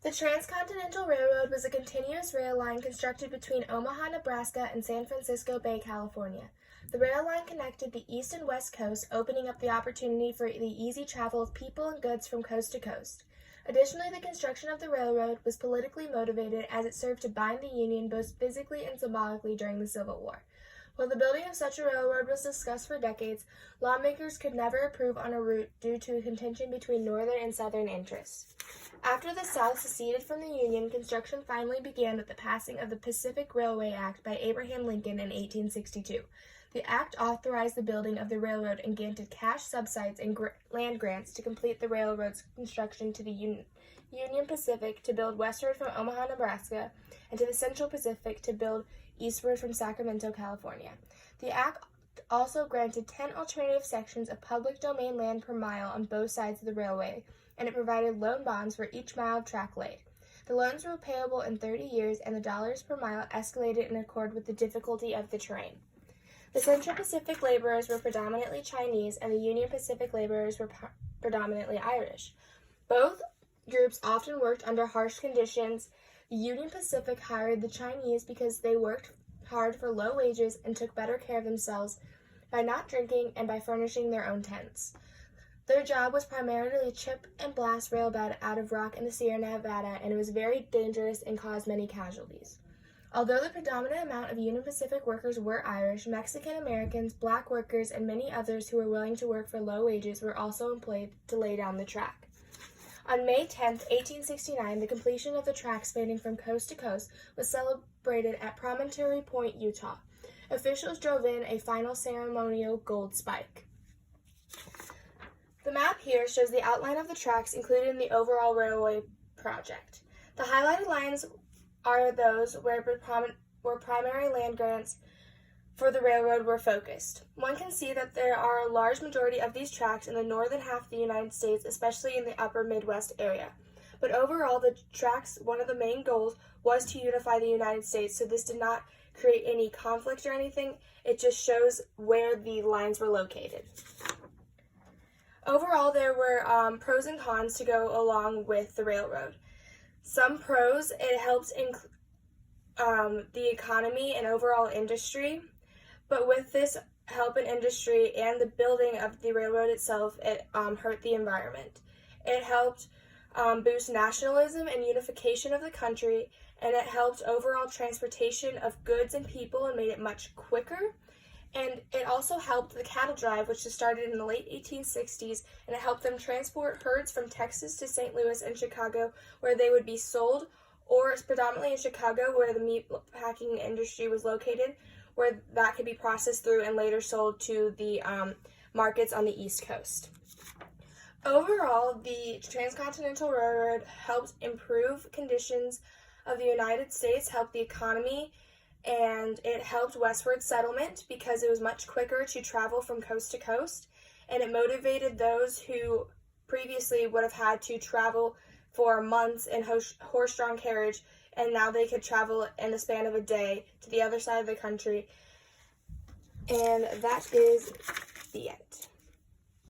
The Transcontinental Railroad was a continuous rail line constructed between Omaha, Nebraska and San Francisco Bay, California. The rail line connected the east and west coast, opening up the opportunity for the easy travel of people and goods from coast to coast. Additionally, the construction of the railroad was politically motivated as it served to bind the Union both physically and symbolically during the Civil War. While the building of such a railroad was discussed for decades, lawmakers could never approve on a route due to contention between northern and southern interests. After the South seceded from the Union, construction finally began with the passing of the Pacific Railway Act by Abraham Lincoln in 1862. The act authorized the building of the railroad and granted cash subsidies and land grants to complete the railroad's construction to the Union Pacific to build westward from Omaha, Nebraska, and to the Central Pacific to build eastward from Sacramento, California. The act also granted 10 alternative sections of public domain land per mile on both sides of the railway, and it provided loan bonds for each mile of track laid. The loans were payable in 30 years, and the dollars per mile escalated in accord with the difficulty of the terrain. The Central Pacific laborers were predominantly Chinese, and the Union Pacific laborers were predominantly Irish. Both groups often worked under harsh conditions. The Union Pacific hired the Chinese because they worked hard for low wages and took better care of themselves by not drinking and by furnishing their own tents. Their job was primarily chip and blast rail bed out of rock in the Sierra Nevada, and it was very dangerous and caused many casualties. Although the predominant amount of Union Pacific workers were Irish, Mexican Americans, black workers, and many others who were willing to work for low wages were also employed to lay down the track. On May 10, 1869, the completion of the track spanning from coast to coast was celebrated at Promontory Point, Utah. Officials drove in a final ceremonial gold spike. The map here shows the outline of the tracks included in the overall railway project. The highlighted lines are those where primary land grants for the railroad were focused. One can see that there are a large majority of these tracks in the northern half of the United States, especially in the upper Midwest area. But overall, the tracks, one of the main goals was to unify the United States, so this did not create any conflict or anything. It just shows where the lines were located. Overall, there were pros and cons to go along with the railroad. Some pros, it helped the economy and overall industry, but with this help in industry and the building of the railroad itself, it hurt the environment. It helped boost nationalism and unification of the country, and it helped overall transportation of goods and people and made it much quicker. And it also helped the cattle drive, which was started in the late 1860s, and it helped them transport herds from Texas to St. Louis and Chicago, where they would be sold, or predominantly in Chicago, where the meat packing industry was located, where that could be processed through and later sold to the markets on the East Coast. Overall, the Transcontinental Railroad helped improve conditions of the United States, helped the economy, and it helped westward settlement because it was much quicker to travel from coast to coast, and it motivated those who previously would have had to travel for months in horse-drawn carriage, and now they could travel in the span of a day to the other side of the country. And that is the end.